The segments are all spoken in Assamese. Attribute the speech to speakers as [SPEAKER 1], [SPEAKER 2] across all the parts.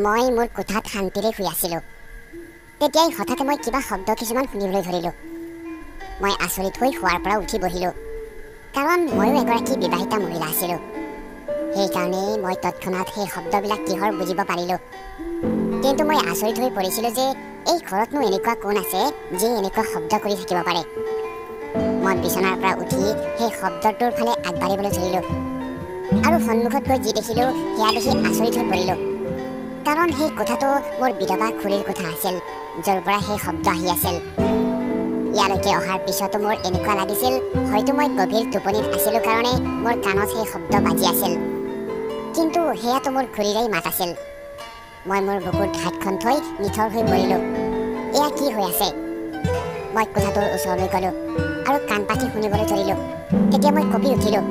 [SPEAKER 1] মই মোৰ কোঠাত শান্তিৰে শুই আছিলোঁ। তেতিয়াই হঠাতে মই কিবা শব্দ কিছুমান শুনিবলৈ ধৰিলোঁ। মই আচৰিত হৈ শোৱাৰ পৰা উঠি বহিলোঁ, কাৰণ ময়ো এগৰাকী বিবাহিতা মহিলা আছিলোঁ। সেইকাৰণেই মই তৎক্ষণাত সেই শব্দবিলাক কিহৰ বুজিব পাৰিলোঁ। কিন্তু মই আচৰিত হৈ পৰিছিলোঁ যে এই ঘৰতনো এনেকুৱা কোন আছে যিয়ে এনেকুৱা শব্দ কৰি থাকিব পাৰে। মই বিচনাৰ পৰা উঠি সেই শব্দটোৰ ফালে আগবাঢ়িবলৈ ধৰিলোঁ, আৰু সন্মুখত গৈ যি দেখিলোঁ সেয়া দেখি আচৰিত হৈ পৰিলোঁ। কাৰণ সেই কোঠাটো মোৰ বিধৱা খুৰীৰ কোঠা আছিল, য'ৰ পৰা সেই শব্দ আহি আছিল। ইয়ালৈকে অহাৰ পিছতো মোৰ এনেকুৱা লাগিছিল হয়তো মই গভীৰ টোপনিত আছিলোঁ কাৰণে মোৰ কাণত সেই শব্দ বাজি আছিল। কিন্তু সেয়াতো মোৰ খুৰীৰেই মাত আছিল। মই মোৰ বুকুত হাতখন থৈ নিথৰ হৈ পৰিলোঁ। এয়া কি হৈ আছে? মই কোঠাটোৰ ওচৰলৈ গ'লোঁ আৰু কাণ পাতি শুনিবলৈ ধৰিলোঁ। তেতিয়া মই কঁপি উঠিলোঁ।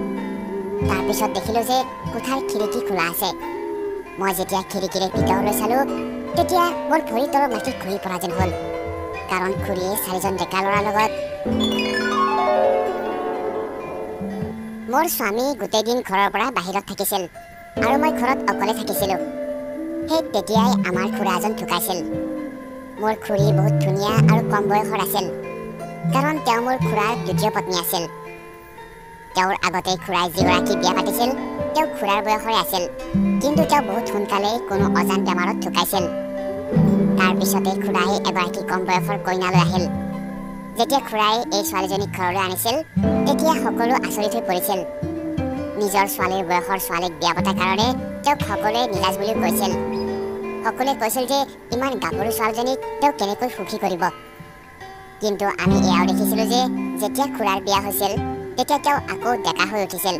[SPEAKER 1] তাৰপিছত দেখিলোঁ যে কোঠাৰ খিৰিকী খোলা আছে। মই যেতিয়া খিৰিকীৰে ভিতৰলৈ চালোঁ, তেতিয়া মোৰ ভৰিৰ তলৰ মাটি ঘূৰি পৰা যেন হ'ল, কাৰণ খুৰীয়ে 4জন ডেকা ল'ৰাৰ লগত মোৰ স্বামী গোটেই দিন ঘৰৰ পৰা বাহিৰত থাকিছিল, আৰু মই ঘৰত অকলে থাকিছিলোঁ। সেই তেতিয়াই আমাৰ খুৰা এজন ঢুকাইছিল। মোৰ খুৰী বহুত ধুনীয়া আৰু কম বয়সৰ আছিল, কাৰণ তেওঁ মোৰ খুৰাৰ দ্বিতীয় পত্নী আছিল। তেওঁৰ আগতেই খুৰাই যিগৰাকী বিয়া পাতিছিল তেওঁ খুৰাৰ বয়সৰে আছিল, কিন্তু তেওঁ বহুত সোনকালেই কোনো অজান বেমাৰত ঢুকাইছিল। তাৰপিছতে খুৰাই এগৰাকী কম বয়সৰ কইনা লৈ আহিল। যেতিয়া খুৰাই এই ছোৱালীজনীক ঘৰলৈ আনিছিল, তেতিয়া সকলো আচৰিত হৈ পৰিছিল। নিজৰ ছোৱালীৰ বয়সৰ ছোৱালীক বিয়া পতাৰ কাৰণে তেওঁক সকলোৱে নিলাজ বুলিও কৈছিল। সকলোৱে কৈছিল যে ইমান গাভৰু ছোৱালীজনীক তেওঁ কেনেকৈ সুখী কৰিব। কিন্তু আমি এয়াও দেখিছিলোঁ যে যেতিয়া খুৰাৰ বিয়া হৈছিল তেতিয়া তেওঁ আকৌ ডেকা হৈ উঠিছিল।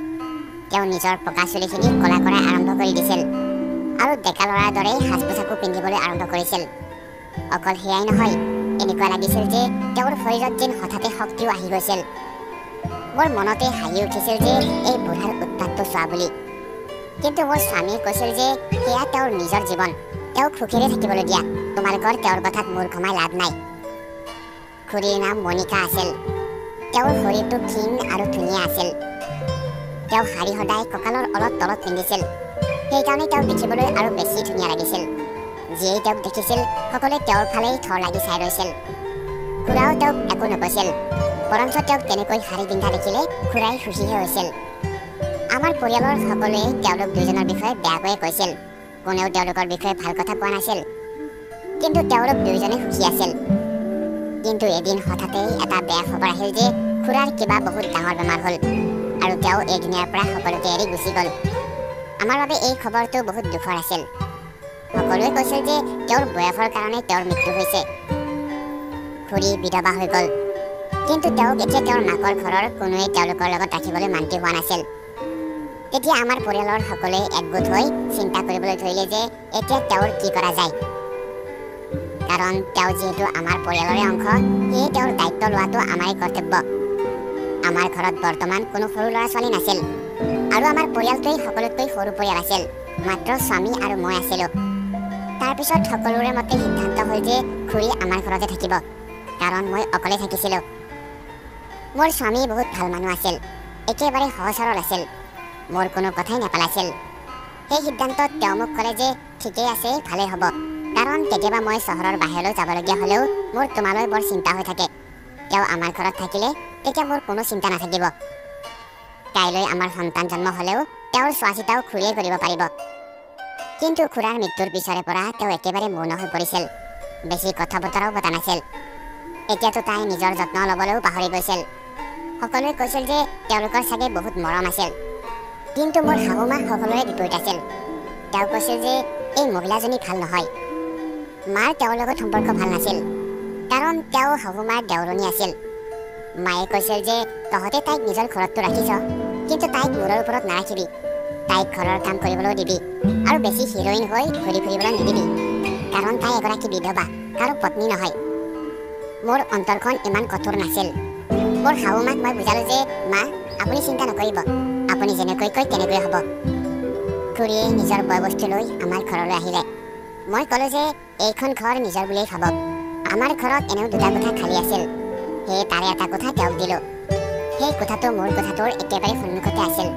[SPEAKER 1] তেওঁ নিজৰ পকা চুলিখিনি ক'লা কৰা আৰম্ভ কৰি দিছিল, আৰু ডেকা ল'ৰাৰ দৰেই সাজ পোছাকো পিন্ধিবলৈ আৰম্ভ কৰিছিল। অকল সেয়াই নহয়, এনেকুৱা লাগিছিল যে তেওঁৰ শৰীৰত যেন হঠাতে শক্তিও আহি গৈছিল। মোৰ মনতে হাঁহি উঠিছিল যে এই বুঢ়াৰ উৎপাতটো চোৱা বুলি। কিন্তু মোৰ স্বামীয়ে কৈছিল যে সেয়া তেওঁৰ নিজৰ জীৱন, তেওঁক সুখেৰে থাকিবলৈ দিয়া, তোমালোকৰ তেওঁৰ কথাত মূৰ ঘমাই লাভ নাই। খুৰীৰ নাম মণিকা আছিল। তেওঁৰ শৰীৰটো ক্ষীণ আৰু ধুনীয়া আছিল। তেওঁ শাৰী সদায় কঁকালৰ অলপ তলত পিন্ধিছিল, সেইকাৰণে তেওঁক দেখিবলৈ আৰু বেছি ধুনীয়া লাগিছিল। যিয়েই তেওঁক দেখিছিল সকলোৱে তেওঁৰ ফালেই থৰ লাগি চাই ৰৈছিল। খুৰাও তেওঁক একো নকৈছিল, বৰঞ্চ তেওঁক তেনেকৈ শাৰী পিন্ধা দেখিলে খুৰাই সুখীহে হৈছিল। আমাৰ পৰিয়ালৰ সকলোৱে তেওঁলোক দুজনৰ বিষয়ে বেয়াকৈয়ে কৈছিল, কোনেও তেওঁলোকৰ বিষয়ে ভাল কথা কোৱা নাছিল। কিন্তু তেওঁলোক দুয়োজনে সুখী আছিল। কিন্তু এদিন হঠাতেই এটা বেয়া খবৰ আহিল যে খুৰাৰ কিবা বহুত ডাঙৰ বেমাৰ হ'ল, আৰু তেওঁ এই দুনিয়াৰ পৰা সকলোকে এৰি গুচি গ'ল। আমাৰ বাবে এই খবৰটো বহুত দুখৰ আছিল। সকলোৱে কৈছিল যে তেওঁৰ বয়সৰ কাৰণে তেওঁৰ মৃত্যু হৈছে। খুৰী বিধৱা হৈ গ'ল, কিন্তু তেওঁক এতিয়া তেওঁৰ মাকৰ ঘৰৰ কোনোৱে তেওঁলোকৰ লগত ৰাখিবলৈ মান্তি হোৱা নাছিল। তেতিয়া আমাৰ পৰিয়ালৰ সকলোৱে একগোট হৈ চিন্তা কৰিবলৈ ধৰিলে যে এতিয়া তেওঁৰ কি কৰা যায়। কাৰণ তেওঁ যিহেতু আমাৰ পৰিয়ালৰে অংশ, সেয়ে তেওঁৰ দায়িত্ব লোৱাটো আমাৰেই কৰ্তব্য। আমাৰ ঘৰত বৰ্তমান কোনো সৰু ল'ৰা ছোৱালী নাছিল, আৰু আমাৰ পৰিয়ালটোৱেই সকলোতকৈ সৰু পৰিয়াল আছিল। মাত্ৰ স্বামী আৰু মই আছিলোঁ। তাৰপিছত সকলোৰে মতে সিদ্ধান্ত হ'ল যে খুৰী আমাৰ ঘৰতে থাকিব, কাৰণ মই অকলে থাকিছিলোঁ। মোৰ স্বামী বহুত ভাল মানুহ আছিল, একেবাৰে সহজ সৰল আছিল, মোৰ কোনো কথাই নেপেলাইছিল। সেই সিদ্ধান্তত তেওঁ মোক ক'লে যে ঠিকেই আছে, ভালেই হ'ব, কাৰণ কেতিয়াবা মই চহৰৰ বাহিৰলৈ যাবলগীয়া হ'লেও মোৰ তোমালৈ বৰ চিন্তা হৈ থাকে। তেওঁ আমাৰ ঘৰত থাকিলে তেতিয়া মোৰ কোনো চিন্তা নাথাকিব। কাইলৈ আমাৰ সন্তান জন্ম হ'লেও তেওঁৰ চোৱা চিতাও খুৰীয়ে কৰিব পাৰিব। কিন্তু খুৰাৰ মৃত্যুৰ পিছৰে পৰা তেওঁ একেবাৰে মৌন হৈ পৰিছিল, বেছি কথা বতৰাও পতা নাছিল। এতিয়াতো তাই নিজৰ যত্ন ল'বলৈও পাহৰি গৈছিল। সকলোৱে কৈছিল যে তেওঁলোকৰ চাগে বহুত মৰম আছিল। কিন্তু মোৰ শাহুমা সকলোৰে বিপৰীত আছিল। তেওঁ কৈছিল যে এই মহিলাজনী ভাল নহয়। মাৰ তেওঁৰ লগত সম্পৰ্ক ভাল নাছিল, কাৰণ তেওঁ শাহুমাৰ দেওৰণী আছিল। মায়ে কৈছিল যে তহঁতে তাইক নিজৰ ঘৰততো ৰাখিছ, কিন্তু তাইক মূৰৰ ওপৰত নাৰাখিবি। তাইক ঘৰৰ কাম কৰিবলৈও দিবি, আৰু বেছি হিৰইন হৈ ঘূৰি ফুৰিবলৈ নিদিবি, কাৰণ তাই এগৰাকী বিধৱা, কাৰো পত্নী নহয়। মোৰ অন্তৰখন ইমান কঠোৰ নাছিল। মোৰ শাহুমাক মই বুজালোঁ যে মা, আপুনি চিন্তা নকৰিব, আপুনি যেনেকৈ কয় তেনেকৈ হ'ব। খুৰীয়ে নিজৰ বয় বস্তু লৈ আমাৰ ঘৰলৈ আহিলে। মই ক'লোঁ যে এইখন ঘৰ নিজৰ বুলিয়েই ভাবক। আমাৰ ঘৰত এনেও 2টা কোঠা খালী আছিল, সেয়ে তাৰে এটা কোঠা তেওঁক দিলোঁ। সেই কোঠাটো মোৰ কোঠাটোৰ একেবাৰে সন্মুখতে আছিল,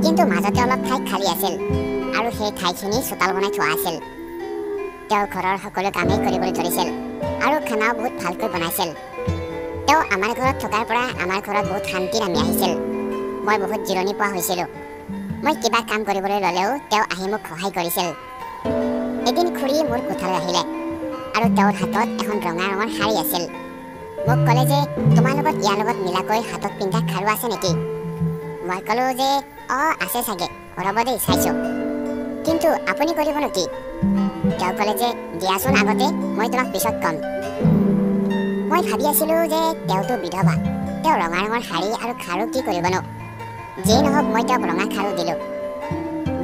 [SPEAKER 1] কিন্তু মাজতে অলপ ঠাই খালী আছিল, আৰু সেই ঠাইখিনি চোতাল বনাই থোৱা আছিল। তেওঁ ঘৰৰ সকলো কামেই কৰিবলৈ ধৰিছিল আৰু খানাও বহুত ভালকৈ বনাইছিল। তেওঁ আমাৰ ঘৰত থকাৰ পৰা আমাৰ ঘৰত বহুত শান্তি নামি আহিছিল। মই বহুত জিৰণি পোৱা হৈছিলোঁ। মই কিবা কাম কৰিবলৈ ল'লেও তেওঁ আহি মোক সহায় কৰিছিল। এদিন খুৰী মোৰ কোঠালৈ আহিলে আৰু তেওঁৰ হাতত এখন ৰঙা ৰঙৰ শাৰী আছিল। মোক ক'লে যে তোমাৰ লগত ইয়াৰ লগত মিলাকৈ হাতত পিন্ধা খাৰু আছে নেকি? মই ক'লো যে আছে চাগে, ৰ'ব দেই চাইছোঁ। কিন্তু আপুনি কৰিব নেকি? তেওঁ ক'লে যে দিয়াচোন আগতে, মই তোমাক পিছত ক'ম। মই ভাবি আছিলোঁ যে তেওঁতো বিধৱা, তেওঁ ৰঙা ৰঙৰ শাৰী আৰু খাৰু কি কৰিবনো? যিয়েই নহওক মই তেওঁক ৰঙা খাৰু দিলোঁ।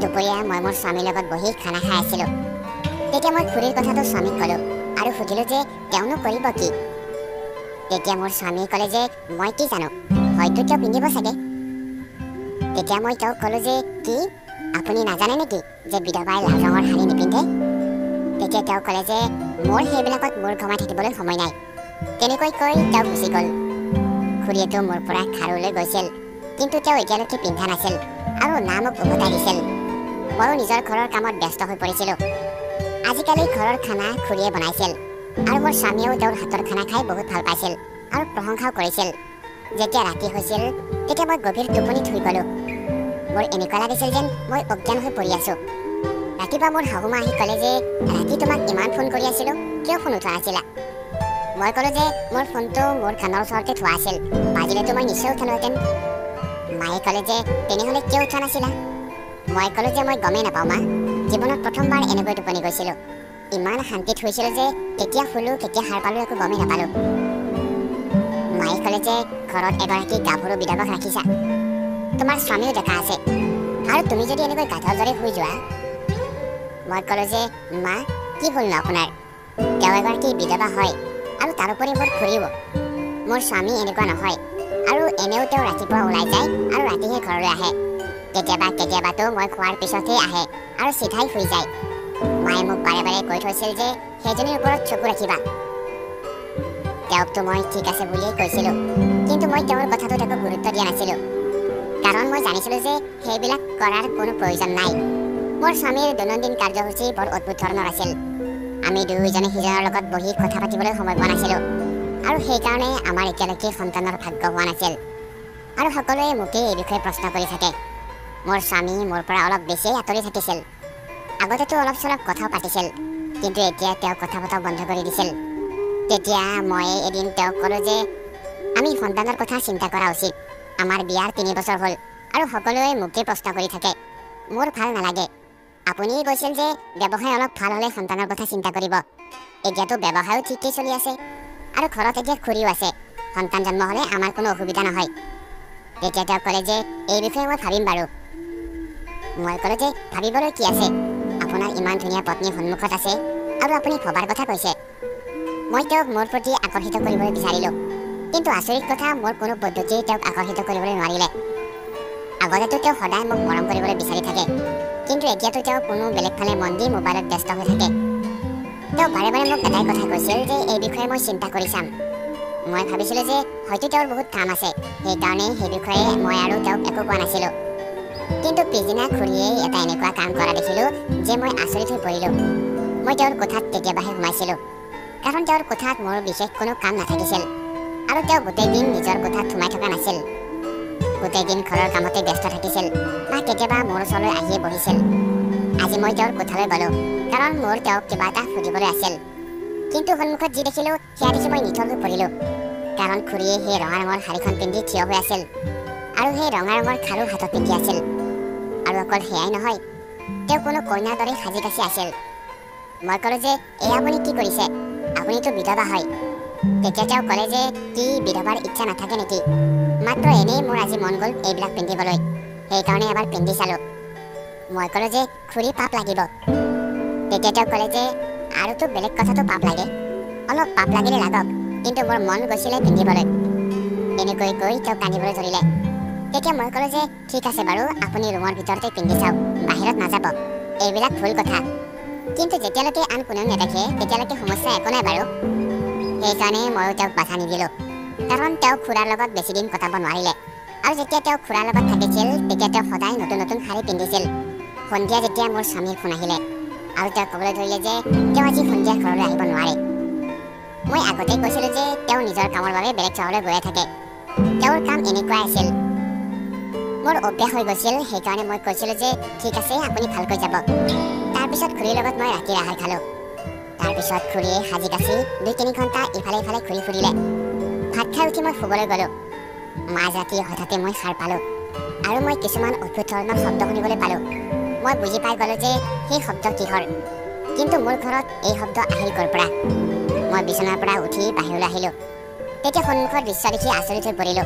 [SPEAKER 1] দুপৰীয়া মই মোৰ স্বামীৰ লগত বহি খানা খাই আছিলোঁ। তেতিয়া মই খুৰীৰ কথাটো স্বামীক ক'লোঁ আৰু সুধিলোঁ যে তেওঁনো কৰিব কি? তেতিয়া মোৰ স্বামীয়ে ক'লে যে মই কি জানো, হয়তো তেওঁ পিন্ধিব চাগে। তেতিয়া মই তেওঁক ক'লোঁ যে কি আপুনি নাজানে নেকি যে বিধৱাই লাল ৰঙৰ শাৰী নিপিন্ধে? তেতিয়া তেওঁ ক'লে যে মোৰ সেইবিলাকত মূৰ ঘমাই থাকিবলৈ সময় নাই। তেনেকৈ কৈ তেওঁ গুচি গ'ল। খুৰীয়েতো মোৰ পৰা খাৰু লৈ গৈছিল, কিন্তু তেওঁ এতিয়ালৈকে পিন্ধা নাছিল আৰু না মোক উভতাই দিছিল। ময়ো নিজৰ ঘৰৰ কামত ব্যস্ত হৈ পৰিছিলোঁ। আজিকালি ঘৰৰ খানা খুৰীয়ে বনাইছিল আৰু মোৰ স্বামীয়েও তেওঁৰ হাতৰ খানা খাই বহুত ভাল পাইছিল আৰু প্ৰশংসাও কৰিছিল। যেতিয়া ৰাতি হৈছিল তেতিয়া মই গভীৰ টোপনিত শুই গ'লোঁ। মোৰ এনেকুৱা লাগিছিল যেন মই অজ্ঞান হৈ পৰি আছোঁ। ৰাতিপুৱা মোৰ শাহুমা আহি ক'লে যে ৰাতি তোমাক ইমান ফোন কৰি আছিলোঁ, কিয় ফোন উঠোৱা নাছিলা? মই ক'লোঁ যে মোৰ ফোনটো মোৰ কাণৰ ওচৰতে থোৱা আছিল, বাজিলেতো মই নিশ্চয় উঠালোহেঁতেন। মায়ে ক'লে যে তেনেহ'লে কিয় উঠোৱা নাছিলা? মই ক'লোঁ যে মই গমেই নাপাওঁ মা, জীৱনত প্ৰথমবাৰ এনেকৈ টোপনি গৈছিলোঁ। ইমান শান্তিত শুইছিলোঁ যে কেতিয়া শুলোঁ কেতিয়া সাৰ পালোঁ একো গমেই নাপালোঁ। মায়ে ক'লে যে ঘৰত এগৰাকী গাভৰু বিধৱক ৰাখিছা, তোমাৰ স্বামীও ডেকা আছে আৰু তুমি যদি এনেকৈ গাধৰ দৰে শুই যোৱা। মই ক'লোঁ যে মা কি হ'লনো আপোনাৰ? তেওঁ এগৰাকী বিধৱা হয় আৰু তাৰোপৰি মোৰ খুৰীও। মোৰ স্বামী এনেকুৱা নহয় আৰু এনেও তেওঁ ৰাতিপুৱা ওলাই যায় আৰু ৰাতিহে ঘৰলৈ আহে। কেতিয়াবাতো মই খোৱাৰ পিছতহে আহে আৰু চিধাই শুই যায়। মায়ে মোক বাৰে বাৰে কৈ থৈছিল যে সেইজনীৰ ওপৰত চকু ৰাখিবা। তেওঁকতো মই ঠিক আছে বুলিয়েই কৈছিলোঁ, কিন্তু মই তেওঁৰ কথাটোত একো গুৰুত্ব দিয়া নাছিলোঁ, কাৰণ মই জানিছিলোঁ যে সেইবিলাক কৰাৰ কোনো প্ৰয়োজন নাই। মোৰ স্বামীৰ দৈনন্দিন কাৰ্যসূচী বৰ অদ্ভুত ধৰণৰ আছিল। আমি দুয়োজনে সিজনৰ লগত বহি কথা পাতিবলৈ সময় পোৱা নাছিলোঁ আৰু সেইকাৰণে আমাৰ এতিয়ালৈকে সন্তানৰ ভাগ্য হোৱা নাছিল। আৰু সকলোৱে মোকেই এই বিষয়ে প্ৰশ্ন কৰি থাকে। মোৰ স্বামী মোৰ পৰা অলপ বেছিয়ে আঁতৰি থাকিছিল। আগতেতো অলপ চলপ কথাও পাতিছিল, কিন্তু এতিয়া তেওঁ কথা পতা বন্ধ কৰি দিছিল। তেতিয়া মই এদিন তেওঁক ক'লোঁ যে আমি সন্তানৰ কথা চিন্তা কৰা উচিত। আমাৰ বিয়াৰ 3 বছৰ হ'ল আৰু সকলোৱে মোকেই প্ৰশ্ন কৰি থাকে। মোৰ ভাল নালাগে। আপুনি কৈছিল যে ব্যৱসায় অলপ ভাল হ'লে সন্তানৰ কথা চিন্তা কৰিব। এতিয়াতো ব্যৱসায়ো ঠিকেই চলি আছে আৰু ঘৰত এতিয়া খুৰীও আছে। সন্তান জন্ম হ'লে আমাৰ কোনো অসুবিধা নহয়। তেতিয়া তেওঁ ক'লে যে এই বিষয়ে মই ভাবিম বাৰু। মই ক'লোঁ যে ভাবিবলৈ কি আছে, আপোনাৰ ইমান ধুনীয়া পত্নী সন্মুখত আছে আৰু আপুনি ভবাৰ কথা কৈছে। মই তেওঁক মোৰ প্ৰতি আকৰ্ষিত কৰিবলৈ বিচাৰিলোঁ, কিন্তু আচৰিত কথা মোৰ কোনো পদ্ধতিয়ে তেওঁক আকৰ্ষিত কৰিবলৈ নোৱাৰিলে। আগতেতো তেওঁ সদায় মোক মৰম কৰিবলৈ বিচাৰি থাকে, কিন্তু এতিয়াতো তেওঁ কোনো বেলেগ ফালে মন দি মোবাইলত ব্যস্ত হৈ থাকে। তেওঁ বাৰে বাৰে মোক এটাই কথা কৈছিল যে এই বিষয়ে মই চিন্তা কৰি চাম। মই ভাবিছিলোঁ যে হয়তো তেওঁৰ বহুত কাম আছে, সেইকাৰণে সেই বিষয়ে মই আৰু তেওঁক একো কোৱা নাছিলোঁ। কিন্তু পিছদিনা খুৰীয়ে এটা এনেকুৱা কাম কৰা দেখিলোঁ যে মই আচৰিত হৈ পৰিলোঁ। মই তেওঁৰ কোঠাত কেতিয়াবাহে সোমাইছিলোঁ, কাৰণ তেওঁৰ কোঠাত মোৰ বিশেষ কোনো কাম নাথাকিছিল আৰু তেওঁ গোটেই দিন নিজৰ কোঠাত সোমাই থকা নাছিল। গোটেই দিন ঘৰৰ কামতে ব্যস্ত থাকিছিল বা কেতিয়াবা মোৰ ওচৰলৈ আহিয়ে বহিছিল। আজি মই তেওঁৰ কোঠালৈ গ'লোঁ, কাৰণ মোৰ তেওঁক কিবা এটা সুধিবলৈ আছিল। কিন্তু সন্মুখত যি দেখিলোঁ সেয়া দেখি মই নিথৰ হৈ পৰিলোঁ, কাৰণ খুৰীয়ে সেই ৰঙা ৰঙৰ শাৰীখন পিন্ধি থিয় হৈ আছিল আৰু সেই ৰঙা ৰঙৰ খাৰু হাতত পিন্ধি আছিল। আৰু অকল সেয়াই নহয়, তেওঁ কোনো কইনাৰ দৰে সাজি কাচি আছিল। মই ক'লোঁ যে এই আপুনি কি কৰিছে, আপুনিতো বিধৱা হয়। তেতিয়া তেওঁ ক'লে যে কি বিধৱাৰ ইচ্ছা নাথাকে নেকি, মাত্ৰ এনেই মোৰ আজি মন গ'ল এইবিলাক পিন্ধিবলৈ, সেইকাৰণে এবাৰ পিন্ধি চালোঁ। মই ক'লোঁ যে খুৰী পাপ লাগিব। তেতিয়া তেওঁ ক'লে যে আৰুতো বেলেগ কথাটো পাপ লাগে, অলপ পাপ লাগিলে লাগক, কিন্তু মোৰ মন গৈছিলে পিন্ধিবলৈ। এনেকৈ কৈ তেওঁ কান্দিবলৈ ধৰিলে। তেতিয়া মই ক'লোঁ যে ঠিক আছে বাৰু, আপুনি ৰুমৰ ভিতৰতে পিন্ধি চাওক, বাহিৰত নাযাব, এইবিলাক ভুল কথা। কিন্তু যেতিয়ালৈকে আন কোনেও নেদেখে তেতিয়ালৈকে সমস্যা একো নাই বাৰু। সেইকাৰণে ময়ো তেওঁক বাধা নিদিলোঁ, কাৰণ তেওঁ খুৰাৰ লগত বেছিদিন কটাব নোৱাৰিলে। আৰু যেতিয়া তেওঁ খুৰাৰ লগত থাকিছিল তেতিয়া তেওঁ সদায় নতুন নতুন শাৰী পিন্ধিছিল। সন্ধিয়া যেতিয়া মোৰ স্বামীৰ ফোন আহিলে, আৰু তেওঁ ক'বলৈ ধৰিলে যে তেওঁ আজি সন্ধিয়া ঘৰলৈ আহিব নোৱাৰে। মই আগতেই কৈছিলোঁ যে তেওঁ নিজৰ কামৰ বাবে বেলেগ চহৰলৈ গৈয়ে থাকে। তেওঁৰ কাম এনেকুৱাই আছিল, মোৰ অভ্যাস হৈ গৈছিল, সেইকাৰণে মই কৈছিলোঁ যে ঠিক আছে আপুনি ভালকৈ যাব। তাৰপিছত খুৰীৰ লগত মই ৰাতিৰ আহাৰ খালোঁ। তাৰপিছত খুৰীয়ে সাজি কাচি ২-৩ ঘণ্টা ইফালে ইফালে ঘূৰি ফুৰিলে। ভাত খাই উঠি মই শুবলৈ গ'লোঁ। মাজৰাতি হঠাতে মই সাৰ পালোঁ আৰু মই কিছুমান অদ্ভুত ধৰণৰ শব্দ শুনিবলৈ পালোঁ। মই বুজি পাই গ'লোঁ যে সেই শব্দ কিহৰ, কিন্তু মোৰ ঘৰত এই শব্দ আহিল ক'ৰ পৰা। মই বিচনাৰ পৰা উঠি বাহিৰলৈ আহিলোঁ। তেতিয়া সন্মুখৰ দৃশ্য দেখি আচৰিত হৈ পৰিলোঁ।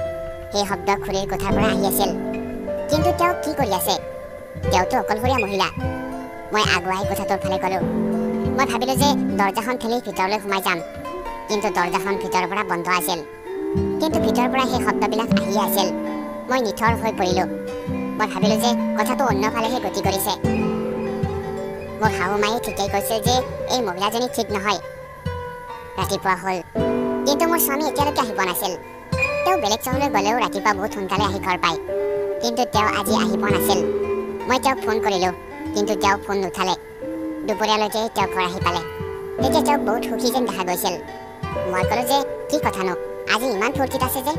[SPEAKER 1] সেই শব্দ খুৰীৰ কোঠাৰ পৰা আহি আছিল। কিন্তু তেওঁ কি কৰি আছে? তেওঁতো অকলশৰীয়া মহিলা। মই আগুৱাই কোঠাটোৰ ফালে গ'লোঁ। মই ভাবিলোঁ যে দৰজাখন ঠেলি ভিতৰলৈ সোমাই যাম, কিন্তু দৰজাখন ভিতৰৰ পৰা বন্ধ আছিল। কিন্তু ভিতৰৰ পৰা সেই শব্দবিলাক আহিয়ে আছিল। মই নিথৰ হৈ পৰিলোঁ। মই ভাবিলোঁ যে কথাটো অন্যফালেহে গতি কৰিছে। মোৰ শাহু মায়ে ঠিকেই কৈছিল যে এই মহিলাজনী ঠিক নহয়। ৰাতিপুৱা হ'ল, কিন্তু মোৰ স্বামী এতিয়ালৈকে আহি পোৱা নাছিল। তেওঁ বেলেগ চহৰলৈ গ'লেও ৰাতিপুৱা বহুত সোনকালে আহি ঘৰ পায়, কিন্তু তেওঁ আজি আহি পোৱা নাছিল। মই তেওঁক ফোন কৰিলোঁ, কিন্তু তেওঁ ফোন নুঠালে। দুপৰীয়ালৈকে তেওঁ ঘৰ আহি পালে। তেতিয়া তেওঁক বহুত সুখী যেন দেখা গৈছিল। মই ক'লোঁ যে কি কথানো, আজি ইমান ফূৰ্তিত আছে যে?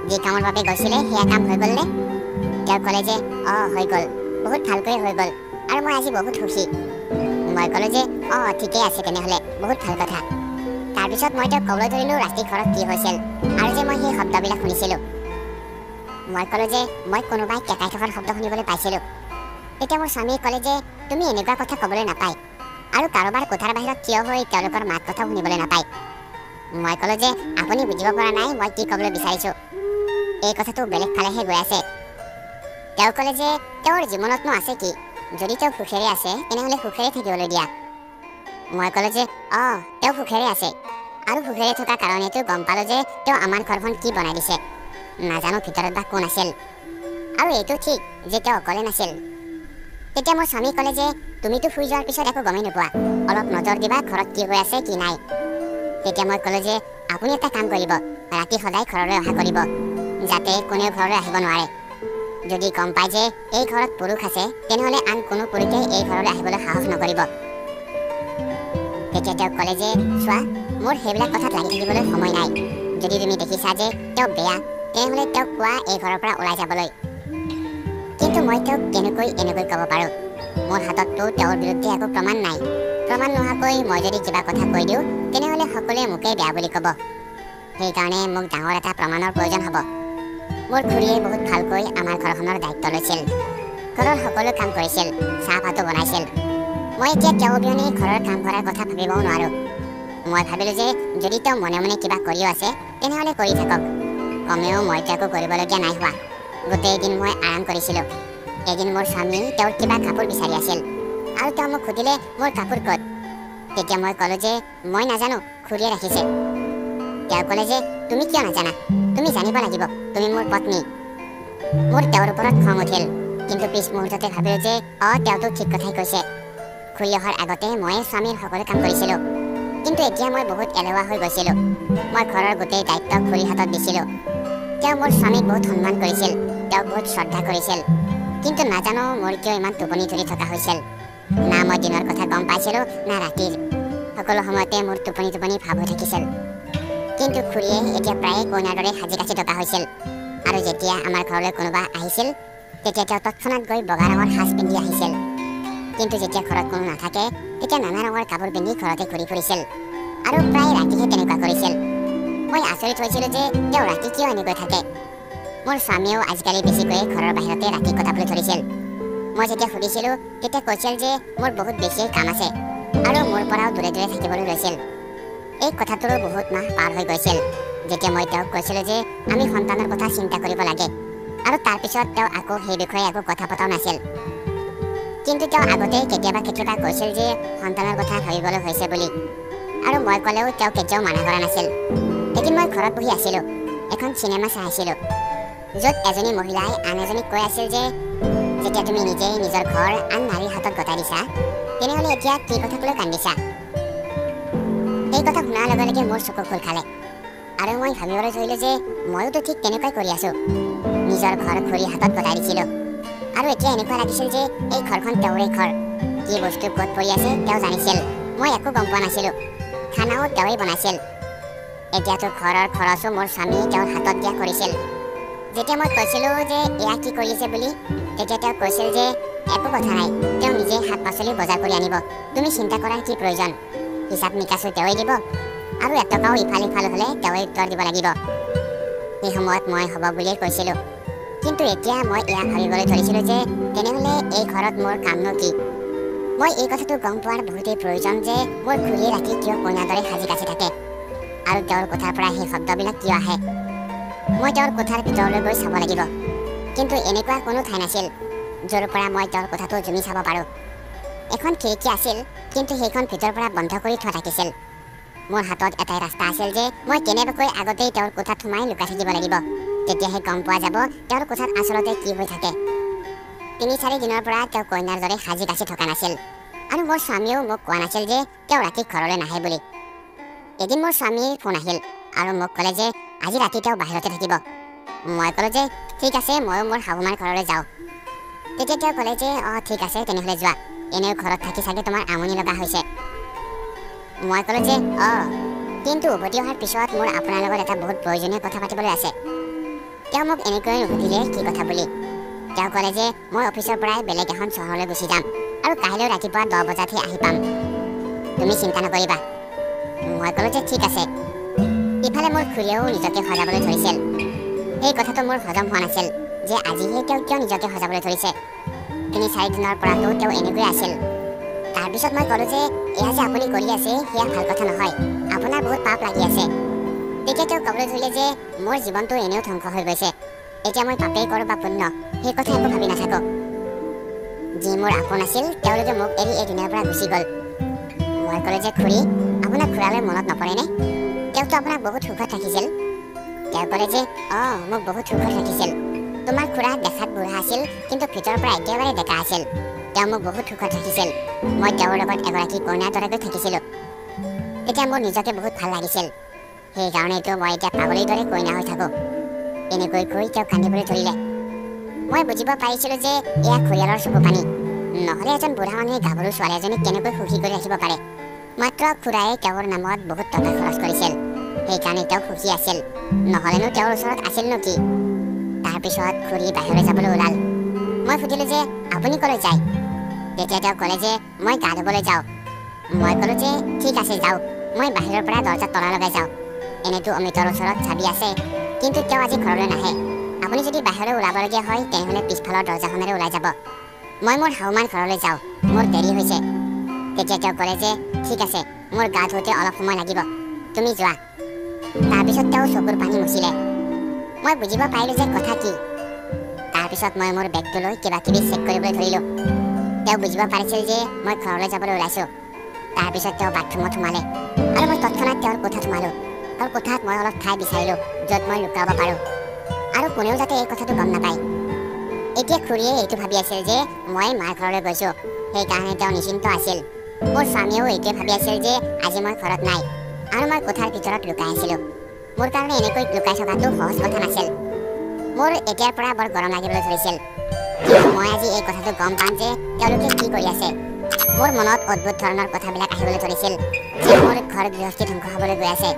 [SPEAKER 1] যি কামৰ বাবে গৈছিলে সেয়া কাম হৈ গ'লনে? তেওঁ ক'লে যে হৈ গ'ল, বহুত ভালকৈয়ে হৈ গ'ল, আৰু মই আজি বহুত সুখী। মই ক'লোঁ যে ঠিকেই আছে তেনেহ'লে, বহুত ভাল কথা। তাৰপিছত মই তেওঁক ক'বলৈ ধৰিলোঁ ৰাতি ঘৰত কি হৈছিল আৰু যে মই সেই শব্দবিলাক শুনিছিলোঁ। মই ক'লোঁ যে মই কোনোবাই কেঁকাই থকাৰ শব্দ শুনিবলৈ পাইছিলোঁ। তেতিয়া মোৰ স্বামীয়ে ক'লে যে তুমি এনেকুৱা কথা ক'বলৈ নাপায়, আৰু কাৰোবাৰ কোঠাৰ বাহিৰত থিয় হৈ তেওঁলোকৰ মাত কথাও শুনিবলৈ নাপায়। মই ক'লোঁ যে আপুনি বুজিব পৰা নাই মই কি ক'বলৈ বিচাৰিছোঁ। এই কথাটো বেলেগ ফালেহে গৈ আছে। তেওঁ ক'লে যে তেওঁৰ জীৱনতনো আছে কি? যদি তেওঁ সুখেৰে আছে তেনেহ'লে সুখেৰে থাকিবলৈ দিয়া। মই ক'লোঁ যে তেওঁ সুখেৰে আছে, আৰু সুখেৰে থকা কাৰণেতো গম পালোঁ যে তেওঁ আমাৰ ঘৰখন কি বনাই দিছে। নাজানো ভিতৰত বা কোন আছিল, আৰু এইটো ঠিক যে তেওঁ অকলে নাছিল। তেতিয়া মোৰ স্বামী ক'লে যে তুমিতো শুই যোৱাৰ পিছত একো গমেই নোপোৱা, অলপ নজৰ দিবা ঘৰত কি হৈ আছে কি নাই। তেতিয়া মই ক'লোঁ যে আপুনি এটা কাম কৰিব, ৰাতি সদায় ঘৰলৈ অহা কৰিব, যাতে কোনেও ঘৰলৈ আহিব নোৱাৰে। যদি গম পায় যে এই ঘৰত পুৰুষ আছে তেনেহ'লে আন কোনো পুৰুষে এই ঘৰলৈ আহিবলৈ সাহস নকৰিব। তেতিয়া তেওঁ ক'লে যে চোৱা, মোৰ সেইবিলাক কথাত লাগি থাকিবলৈ সময় নাই। যদি তুমি দেখিছা যে তেওঁ বেয়া, তেনেহ'লে তেওঁক কোৱা এই ঘৰৰ পৰা ওলাই যাবলৈ। কিন্তু মই তেওঁক কেনেকৈ এনেকৈ ক'ব পাৰোঁ? মোৰ হাতততো তেওঁৰ বিৰুদ্ধে একো প্ৰমাণ নাই। প্ৰমাণ নোহোৱাকৈ মই যদি কিবা কথা কৈ দিওঁ তেনেহ'লে সকলোৱে মোকেই বেয়া বুলি ক'ব। সেইকাৰণে মোক ডাঙৰ এটা প্ৰমাণৰ প্ৰয়োজন হ'ব। মোৰ খুৰীয়ে বহুত ভালকৈ আমাৰ ঘৰখনৰ দায়িত্ব লৈছিল, ঘৰৰ সকলো কাম কৰিছিল, চাহপাতো বনাইছিল। মই এতিয়া তেওঁ অবিহনে ঘৰৰ কাম কৰাৰ কথা ভাবিবও নোৱাৰোঁ। মই ভাবিলোঁ যে যদি তেওঁ মনে মনে কিবা কৰিও আছে তেনেহ'লে কৰি থাকক, কমেও মইতো একো কৰিবলগীয়া নাই হোৱা। গোটেই দিন মই আৰাম কৰিছিলোঁ। এদিন মোৰ স্বামী তেওঁৰ কিবা কাপোৰ বিচাৰি আছিল, আৰু তেওঁ মোক সুধিলে মোৰ কাপোৰ ক'ত। তেতিয়া মই ক'লোঁ যে মই নাজানো, খুৰীয়ে ৰাখিছে। তেওঁ ক'লে যে তুমি কিয় নাজানা? তুমি জানিব লাগিব, তুমি মোৰ পত্নী। মোৰ তেওঁৰ ওপৰত খং উঠিল, কিন্তু পিছ মুহূৰ্ততে ভাবিলোঁ যে তেওঁতো ঠিক কথাই কৈছে। খুৰী অহাৰ আগতে ময়ে স্বামীৰ সকলো কাম কৰিছিলোঁ, কিন্তু এতিয়া মই বহুত এলেহুৱা হৈ গৈছিলোঁ। মই ঘৰৰ গোটেই দায়িত্ব খুৰীৰ হাতত দিছিলোঁ। তেওঁ মোৰ স্বামীক বহুত সন্মান কৰিছিল, তেওঁক বহুত শ্ৰদ্ধা কৰিছিল, কিন্তু নাজানো মোৰ কিয় ইমান টোপনি ধৰি থকা হৈছিল। না মই দিনৰ কথা গম পাইছিলোঁ না ৰাতিৰ। সকলো সময়তে মোৰ টোপনি টোপনি ভাৱ হৈ থাকিছিল। কিন্তু খুৰীয়ে এতিয়া প্ৰায়ে কইনাৰ দৰে সাজি কাচি থকা হৈছিল, আৰু যেতিয়া আমাৰ ঘৰলৈ কোনোবা আহিছিল তেতিয়া তেওঁ তৎক্ষণাত গৈ বগা ৰঙৰ সাজ পিন্ধি আহিছিল। কিন্তু যেতিয়া ঘৰত কোনো নাথাকে তেতিয়া নানা ৰঙৰ কাপোৰ পিন্ধি ঘৰতে ঘূৰি ফুৰিছিল, আৰু প্ৰায় ৰাতিহে তেনেকুৱা কৰিছিল। মই আচৰিত হৈছিলোঁ যে তেওঁ ৰাতি কিয় এনেকৈ থাকে। মোৰ স্বামীয়েও আজিকালি বেছিকৈ ঘৰৰ বাহিৰতে ৰাতি কটাবলৈ ধৰিছিল। মই যেতিয়া সুধিছিলোঁ তেতিয়া কৈছিল যে মোৰ বহুত বেছিয়ে কাম আছে, আৰু মোৰ পৰাও দূৰে দূৰে থাকিবলৈ লৈছিল। এই কথাটোৰো বহুত মাহ পাৰ হৈ গৈছিল যেতিয়া মই তেওঁক কৈছিলোঁ যে আমি সন্তানৰ কথা চিন্তা কৰিব লাগে, আৰু তাৰপিছত তেওঁ আকৌ সেই বিষয়ে একো কথা পতাও নাছিল। কিন্তু তেওঁ আগতেই কেতিয়াবা কেতিয়াবা কৈছিল যে সন্তানৰ কথা ভাবিবলৈ হৈছে বুলি, আৰু মই ক'লেও তেওঁ কেতিয়াও মানা কৰা নাছিল। এদিন মই ঘৰত বহি আছিলোঁ, এখন চিনেমা চাই আছিলোঁ, য'ত এজনী মহিলাই আন এজনীক কৈ আছিল যে যেতিয়া তুমি নিজেই নিজৰ ঘৰ আন নাৰীৰ হাতত গতাই দিছা তেনেহ'লে এতিয়া কি কথাক লৈ কান্দিছা। এই কথা শুনাৰ লগে লগে মোৰ চকু খোল খালে, আৰু মই ভাবিবলৈ ধৰিলোঁ যে ময়োতো ঠিক তেনেকুৱাই কৰি আছোঁ। নিজৰ ঘৰ খুৰীৰ হাতত গতাই দিছিলোঁ, আৰু এতিয়া এনেকুৱা লাগিছিল যে এই ঘৰখন তেওঁৰে ঘৰ, কি বস্তু ক'ত পৰি আছে তেওঁ জানিছিল। মই একো গম পোৱা নাছিলোঁ। খানাও তেওঁৱেই বনাইছিল। এতিয়াতো ঘৰৰ খৰচো মোৰ স্বামীয়ে তেওঁৰ হাতত দিয়া কৰিছিল। যেতিয়া মই কৈছিলোঁ যে এয়া কি কৰিছে বুলি, তেতিয়া তেওঁ কৈছিল যে একো কথা নাই, তেওঁ নিজে শাক পাচলি বজাৰ কৰি আনিব, তুমি চিন্তা কৰাৰ কি প্ৰয়োজন। হিচাপ নিকাচো তেওঁৱেই দিব আৰু এটকাও ইফাল সিফাল হ'লে তেওঁৱেই উত্তৰ দিব লাগিব। সেই সময়ত মই হ'ব বুলিয়েই কৈছিলোঁ। কিন্তু এতিয়া মই এয়া ভাবিবলৈ ধৰিছিলোঁ যে তেনেহ'লে এই ঘৰত মোৰ কামনো কি। মই এই কথাটো গম পোৱাৰ বহুতেই প্ৰয়োজন যে মোৰ খুৰীয়ে ৰাতি কিয় কইনাৰ দৰে সাজি কাচি থাকে আৰু তেওঁৰ কোঠাৰ পৰা সেই শব্দবিলাক কিয় আহে। মই তেওঁৰ কোঠাৰ ভিতৰলৈ গৈ চাব লাগিব। কিন্তু এনেকুৱা কোনো ঠাই নাছিল য'ৰ পৰা মই তেওঁৰ কোঠাটো জুমি চাব পাৰোঁ। এখন খিৰিকী আছিল, কিন্তু সেইখন ভিতৰৰ পৰা বন্ধ কৰি থোৱা থাকিছিল। মোৰ হাতত এটাই ৰাস্তা আছিল যে মই কেনেবাকৈ আগতেই তেওঁৰ কোঠাত সোমাই লুকাই থাকিব লাগিব। তেতিয়াহে গম পোৱা যাব তেওঁৰ কোঠাত আচলতে কি হৈ থাকে। ৩-৪ দিনৰ পৰা তেওঁ কইনাৰ দৰে সাজি কাচি থকা নাছিল আৰু মোৰ স্বামীয়েও মোক কোৱা নাছিল যে তেওঁ ৰাতি ঘৰলৈ নাহে বুলি। এদিন মোৰ স্বামীৰ ফোন আহিল আৰু মোক ক'লে যে আজি ৰাতি তেওঁ বাহিৰতে থাকিব। মই ক'লোঁ যে ঠিক আছে, ময়ো মোৰ শাহুমাৰ ঘৰলৈ যাওঁ। তেতিয়া তেওঁ ক'লে যে ঠিক আছে, তেনেহ'লে যোৱা, এনেও ঘৰত থাকি চাগে তোমাৰ আমনি লগা হৈছে। মই ক'লোঁ যে কিন্তু উভতি অহাৰ পিছত মোৰ আপোনাৰ লগত এটা বহুত প্ৰয়োজনীয় কথা পাতিবলৈ আছে। তেওঁ মোক এনেকৈ নুসুধিলে কি কথা বুলি। তেওঁ ক'লে যে মই অফিচৰ পৰাই বেলেগ এখন চহৰলৈ গুচি যাম আৰু কাইলৈ ৰাতিপুৱা 10 বজাতহে আহি পাম, তুমি চিন্তা নকৰিবা। মই ক'লোঁ যে ঠিক আছে। ইফালে মোৰ খুৰীয়েও নিজকে সজাবলৈ ধৰিছিল। সেই কথাটো মোৰ হজম হোৱা নাছিল যে আজিহে তেওঁ কিয় নিজকে সজাবলৈ ধৰিছে। ৩-৪ দিনৰ পৰাতো তেওঁ এনেকৈ আছিল। তাৰপিছত মই ক'লোঁ যে এয়া যে আপুনি কৰি আছে সেয়া ভাল কথা নহয়, আপোনাৰ বহুত পাপ লাগি আছে। তেতিয়া তেওঁ ক'বলৈ ধৰিলে যে মোৰ জীৱনটো এনেও ধ্বংস হৈ গৈছে, এতিয়া মই পাপেই কৰোঁ বা পুণ্য সেই কথা একো ভাবি নাথাকোঁ। যি মোৰ আপোন আছিল তেওঁলোকে মোক এৰি এদিনৰ পৰা গুচি গ'ল। মই ক'লোঁ যে খুৰী, আপোনাৰ খুৰালৈ মনত নপৰেনে? তেওঁতো আপোনাক বহুত সুখত ৰাখিছিল। তেওঁ ক'লে যে মোক বহুত সুখত ৰাখিছিল। তোমাৰ খুৰা দেখাত বুঢ়া আছিল, কিন্তু ভিতৰৰ পৰা একেবাৰে ডেকা আছিল। তেওঁ মোক বহুত সুখত ৰাখিছিল। মই তেওঁৰ লগত এগৰাকী কইনাৰ দৰেকৈ থাকিছিলোঁ। তেতিয়া মোৰ নিজকে বহুত ভাল লাগিছিল। সেইকাৰণেতো মই এতিয়া পাগলীৰ দৰে কইনা হৈ থাকোঁ। এনেকৈ কৈ তেওঁ কান্দিবলৈ ধৰিলে। মই বুজিব পাৰিছিলোঁ যে এয়া খুৰীয়ালৰ চকু পানী, নহ'লে এজন বুঢ়া মানুহে গাভৰু ছোৱালী এজনীক কেনেকৈ সুখী কৰি ৰাখিব পাৰে। মাত্ৰ খুৰাই তেওঁৰ নামত বহুত টকা খৰচ কৰিছিল, সেইকাৰণে তেওঁ সুখী আছিল, নহ'লেনো তেওঁৰ ওচৰত আছিলনো কি। তাৰপিছত খুৰী বাহিৰলৈ যাবলৈ ওলাল। মই সুধিলোঁ যে আপুনি ক'লৈ যায়? তেতিয়া তেওঁ ক'লে যে মই গা ধুবলৈ যাওঁ। মই ক'লোঁ যে ঠিক আছে যাওক, মই বাহিৰৰ পৰা দৰ্জাত তলা লগাই যাওঁ। এনেতো অমিতৰ ওচৰত চাবি আছে, কিন্তু তেওঁ আজি ঘৰলৈ নাহে। আপুনি যদি বাহিৰলৈ ওলাবলগীয়া হয় তেনেহ'লে পিছফালৰ দৰ্জাখনেৰে ওলাই যাব। মই মোৰ শাহুমাৰ ঘৰলৈ যাওঁ, মোৰ দেৰি হৈছে। তেতিয়া তেওঁ ক'লে যে ঠিক আছে, মোৰ গা ধুওঁতে অলপ সময় লাগিব, তুমি যোৱা। তাৰপিছত তেওঁ চকুৰ পানী মুচিলে। মই বুজিব পাৰিলোঁ যে কথা কি। তাৰপিছত মই মোৰ বেগটো লৈ কিবা কিবি চেক কৰিবলৈ ধৰিলোঁ। তেওঁ বুজিব পাৰিছিল যে মই ঘৰলৈ যাবলৈ ওলাইছোঁ। তাৰপিছত তেওঁ বাথৰুমত সোমালে আৰু মই তৎক্ষণাত তেওঁৰ কোঠাত সোমালোঁ। তেওঁৰ কোঠাত মই অলপ ঠাই বিচাৰিলোঁ য'ত মই লুকাব পাৰোঁ আৰু কোনেও যাতে এই কথাটো গম নাপায়। এতিয়া খুৰীয়ে এইটো ভাবি আছিল যে মই মাৰ ঘৰলৈ গৈছোঁ, সেইকাৰণে তেওঁ নিশ্চিন্ত আছিল। মোৰ স্বামীয়েও এইটোৱে ভাবি আছিল যে আজি মই ঘৰত নাই আৰু মই কোঠাৰ ভিতৰত লুকাই আছিলোঁ। মোৰ কাৰণে এনেকৈ লুকাই থকাটো সহজ কথা নাছিল। মোৰ এতিয়াৰ পৰা বৰ গৰম লাগিবলৈ ধৰিছিল। মই আজি এই কথাটো গম পাম যে তেওঁলোকে কি কৰি আছে। মোৰ মনত অদ্ভুত ধৰণৰ কথাবিলাক আহিবলৈ ধৰিছিল যে মোৰ ঘৰ গৃহস্থী ধ্বংস হ'বলৈ গৈ আছে।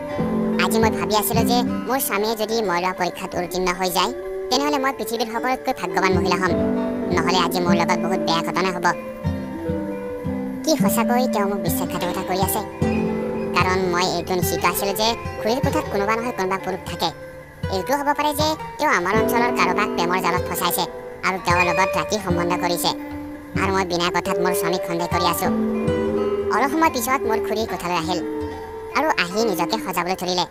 [SPEAKER 1] আজি মই ভাবি আছিলোঁ যে মোৰ স্বামীয়ে যদি মই লোৱা পৰীক্ষাত উত্তীৰ্ণ হৈ যায় তেনেহ'লে মই পৃথিৱীৰ সকলোতকৈ ভাগ্যৱান মহিলা হ'ম, নহ'লে আজি মোৰ লগত বহুত বেয়া ঘটনা হ'ব। কি সঁচাকৈ তেওঁ মোক বিশ্বাসঘাতকতা কৰি আছে? কাৰণ মই এইটো নিশ্চিত আছিলোঁ যে খুৰীৰ কোঠাত কোনোবা নহয় কোনোবা পুৰুষ থাকে। এইটো হ'ব পাৰে যে তেওঁ আমাৰ অঞ্চলৰ কাৰোবাক প্ৰেমৰ জালত ফচাইছে আৰু তেওঁৰ লগত ৰাতি সম্বন্ধ কৰিছে আৰু মই বিনা কথাত মোৰ স্বামীক সন্দেহ কৰি আছোঁ। অলপ সময় পিছত মোৰ খুৰী কোঠালৈ আহিল আৰু আহি নিজকে সজাবলৈ ধৰিলে।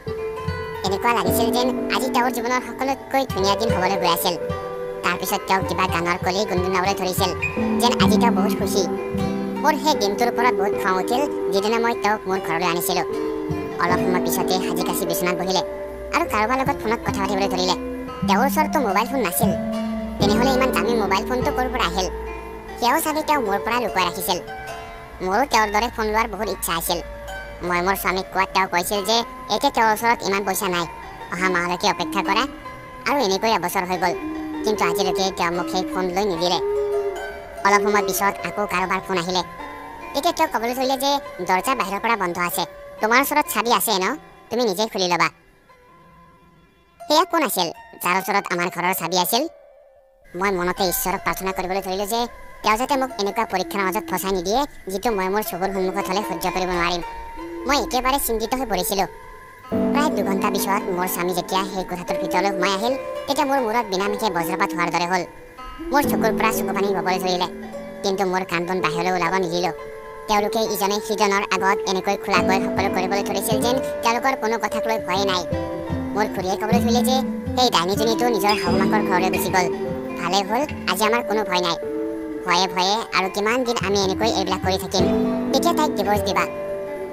[SPEAKER 1] এনেকুৱা লাগিছিল যেন আজি তেওঁৰ জীৱনৰ সকলোতকৈ ধুনীয়া দিন হ'বলৈ গৈ আছিল। তাৰপিছত তেওঁ কিবা গানৰ কলি গুণগুণাবলৈ ধৰিছিল যেন আজি তেওঁ বহুত সুখী। মোৰ সেই দিনটোৰ ওপৰত বহুত খং উঠিল যিদিনা মই তেওঁক মোৰ ঘৰলৈ আনিছিলোঁ। অলপ সময় পিছতে সাজি কাচি বিচনাত বহিলে আৰু কাৰোবাৰ লগত ফোনত কথা পাতিবলৈ ধৰিলে। তেওঁৰ ওচৰততো মোবাইল ফোন নাছিল, তেনেহ'লে ইমান দামী মোবাইল ফোনটো ক'ৰ পৰা আহিল? সেয়াও চাগে তেওঁ মোৰ পৰা লুকুৱাই ৰাখিছিল। মোৰো তেওঁৰ দৰে ফোন লোৱাৰ বহুত ইচ্ছা আছিল। মই মোৰ স্বামীক কোৱাত তেওঁ কৈছিল যে এতিয়া তেওঁৰ ওচৰত ইমান পইচা নাই, অহা মাহলৈকে অপেক্ষা কৰা। আৰু এনেকৈ এবছৰ হৈ গ'ল, কিন্তু আজিলৈকে তেওঁ মোক সেই ফোন লৈ নিদিলে। অলপ সময় পিছত আকৌ কাৰোবাৰ ফোন আহিলে তেতিয়া তেওঁ ক'বলৈ ধৰিলে যে দৰ্জা বাহিৰৰ পৰা বন্ধ আছে, তোমাৰ ওচৰত চাবি আছে ন, তুমি নিজেই খুলি ল'বা। সেয়া কোন আছিল যাৰ ওচৰত আমাৰ ঘৰৰ চাবি আছিল? মই মনতে ঈশ্বৰক প্ৰাৰ্থনা কৰিবলৈ ধৰিলোঁ যে তেওঁ যাতে মোক এনেকুৱা পৰীক্ষাৰ মাজত ফচাই নিদিয়ে যিটো মই মোৰ চকুৰ সন্মুখত হ'লে সহ্য কৰিব নোৱাৰিম। মই একেবাৰে চিন্তিত হৈ পৰিছিলোঁ। প্ৰায় 2 ঘণ্টা পিছত মোৰ স্বামী যেতিয়া সেই কোঠাটোৰ ভিতৰলৈ সোমাই আহিল, তেতিয়া মোৰ মূৰত বিনামিষে বজ্ৰপাত হোৱাৰ দৰে হ'ল। মোৰ চকুৰ পৰা চকু পানী ববলৈ ধৰিলে, কিন্তু মোৰ কাণ বন বাহিৰলৈ ওলাব নিদিলোঁ। তেওঁলোকে ইজনে সিজনৰ আগত এনেকৈ খোলাকৈ সকলো কৰিবলৈ ধৰিছিল যেন তেওঁলোকৰ কোনো কথাক লৈ ভয়ে নাই। মোৰ খুৰীয়ে ক'বলৈ ধৰিলে যে সেই ডাইনীজনীটো নিজৰ শাহুমাকৰ ঘৰলৈ গুচি গ'ল। ভালেই হ'ল, আজি আমাৰ কোনো ভয় নাই। ভয়ে ভয়ে আৰু কিমান দিন আমি এনেকৈ এইবিলাক কৰি থাকিম, তেতিয়া তাইক ডিভোৰ্চ দিবা।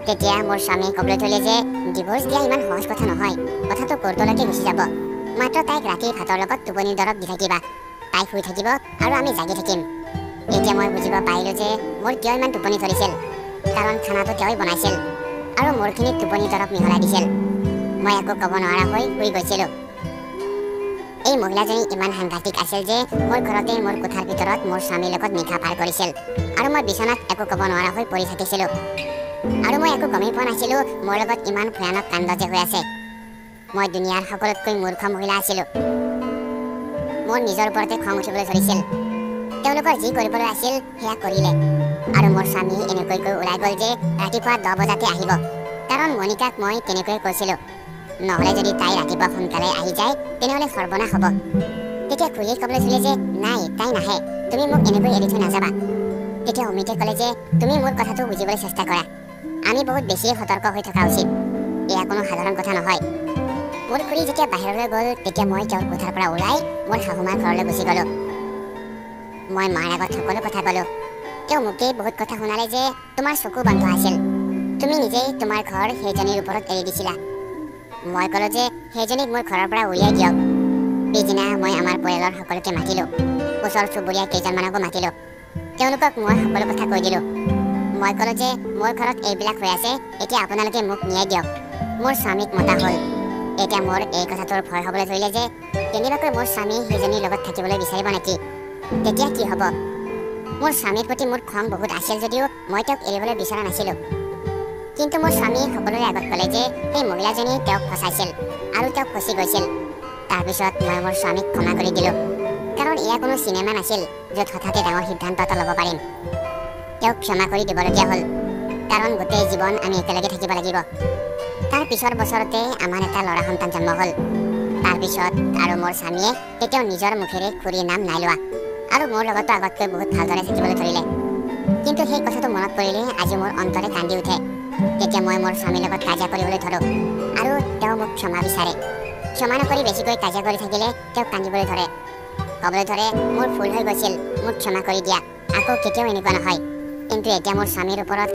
[SPEAKER 1] তেতিয়া মোৰ স্বামীয়ে ক'বলৈ ধৰিলে যে ডিভোৰ্চ দিয়া ইমান সহজ কথা নহয়, কথাটো কোৰ্টলৈকে গুচি যাব। মাত্ৰ তাইক ৰাতিৰ ভাতৰ লগত টোপনি দৰৱ দি থাকিবা, তাই শুই থাকিব আৰু আমি জাগি থাকিম। এতিয়া মই বুজিব পাৰিলোঁ যে মোৰ কিয় ইমান টোপনি ধৰিছিল, কাৰণ খানাটো তেওঁই বনাইছিল আৰু মোৰখিনিত টোপনি দৰৱ মিহলাই দিছিল। মই একো ক'ব নোৱাৰা হৈ শুই গৈছিলোঁ। এই মহিলাজনী ইমান সাংঘাতিক আছিল যে মোৰ ঘৰতে মোৰ কোঠাৰ ভিতৰত মোৰ স্বামীৰ লগত নিশা পাৰ কৰিছিল আৰু মই বিচনাত একো ক'ব নোৱাৰা হৈ পৰি থাকিছিলোঁ। আৰু মই একো গমেই পোৱা নাছিলোঁ মোৰ লগত ইমান ভয়ানক কাণ্ড যে হৈ আছে। মই দুনিয়াৰ সকলোতকৈ মূৰ্খ মহিলা আছিলোঁ। মোৰ নিজৰ ওপৰতে খং উঠিবলৈ ধৰিছিল। তেওঁলোকৰ যি কৰিবলৈ আছিল সেয়া কৰিলে, আৰু মোৰ স্বামী এনেকৈ ওলাই গ'ল যে ৰাতিপুৱা 10 বজাতে আহিব, কাৰণ মনিকাক মই তেনেকৈ কৈছিলোঁ, নহ'লে যদি তাই ৰাতিপুৱা সোনকালে আহি যায় তেনেহ'লে সৰ্বনাশ হ'ব। তেতিয়া খুৰীয়ে ক'বলৈ ধৰিলে যে নাই, তাই নাহে, তুমি মোক এনেকৈ এৰি থৈ নাযাবা। তেতিয়া অমিতে ক'লে যে তুমি মোৰ কথাটো বুজিবলৈ চেষ্টা কৰা, আমি বহুত বেছিয়ে সতৰ্ক হৈ থকা উচিত, এয়া কোনো সাধাৰণ কথা নহয়। মোৰ খুৰী যেতিয়া বাহিৰলৈ গ'ল তেতিয়া মই তেওঁৰ কোঠাৰ পৰা ওলাই মোৰ শাহুমাৰ ঘৰলৈ গুচি গ'লোঁ। মই মাৰ আগত সকলো কথা ক'লোঁ। তেওঁ মোকেই বহুত কথা শুনালে যে তোমাৰ চকু বন্ধ আছিল, তুমি নিজেই তোমাৰ ঘৰ সেইজনীৰ ওপৰত এৰি দিছিলা। মই ক'লোঁ যে সেইজনীক মোৰ ঘৰৰ পৰা উলিয়াই দিয়ক। পিছদিনা মই আমাৰ পৰিয়ালৰ সকলোকে মাতিলোঁ, ওচৰ চুবুৰীয়া কেইজনমানকো মাতিলোঁ। তেওঁলোকক মই সকলো কথা কৈ দিলোঁ। মই ক'লোঁ যে মোৰ ঘৰত এইবিলাক হৈ আছে, এতিয়া আপোনালোকে মোক ন্যায় দিয়ক। মোৰ স্বামীক মতা হ'ল। এতিয়া মোৰ এই কথাটোৰ ভয় হ'বলৈ ধৰিলে যে কেনেবাকৈ মোৰ স্বামী সেইজনীৰ লগত থাকিবলৈ বিচাৰিব নেকি, তেতিয়া কি হ'ব। মোৰ স্বামীৰ প্ৰতি মোৰ খং বহুত আছিল যদিও মই তেওঁক এৰিবলৈ বিচৰা নাছিলোঁ। কিন্তু মোৰ স্বামীয়ে সকলোৰে আগত ক'লে যে সেই মহিলাজনীয়ে তেওঁক ফচাইছিল আৰু তেওঁক ফচি গৈছিল। তাৰপিছত মই মোৰ স্বামীক ক্ষমা কৰি দিলোঁ, কাৰণ এয়া কোনো চিনেমা নাছিল য'ত হঠাতে ডাঙৰ সিদ্ধান্ত এটা ল'ব পাৰিম। তেওঁক ক্ষমা কৰি দিবলগীয়া হ'ল, কাৰণ গোটেই জীৱন আমি একেলগে থাকিব লাগিব। তাৰ পিছৰ বছৰতে আমাৰ এটা ল'ৰা সন্তান জন্ম হ'ল। তাৰপিছত আৰু মোৰ স্বামীয়ে কেতিয়াও নিজৰ মুখেৰে খুৰীৰ নাম নাই লোৱা, আৰু মোৰ লগতো আগতকৈ বহুত ভালদৰে থাকিবলৈ ধৰিলে। কিন্তু সেই কথাটো মনত পৰিলে আজি মোৰ অন্তৰে কান্দি উঠে। তেতিয়া মই মোৰ স্বামীৰ লগত কাজিয়া কৰিবলৈ ধৰোঁ আৰু তেওঁ মোক ক্ষমা বিচাৰে। ক্ষমা নকৰি বেছিকৈ কাজিয়া কৰি থাকিলে তেওঁক কান্দিবলৈ ধৰে, ক'বলৈ ধৰে মোৰ ভুল হৈ গৈছিল, মোক ক্ষমা কৰি দিয়া, আকৌ কেতিয়াও এনেকুৱা নহয়। কিন্তু এতিয়া মোৰ স্বামীৰ ওপৰত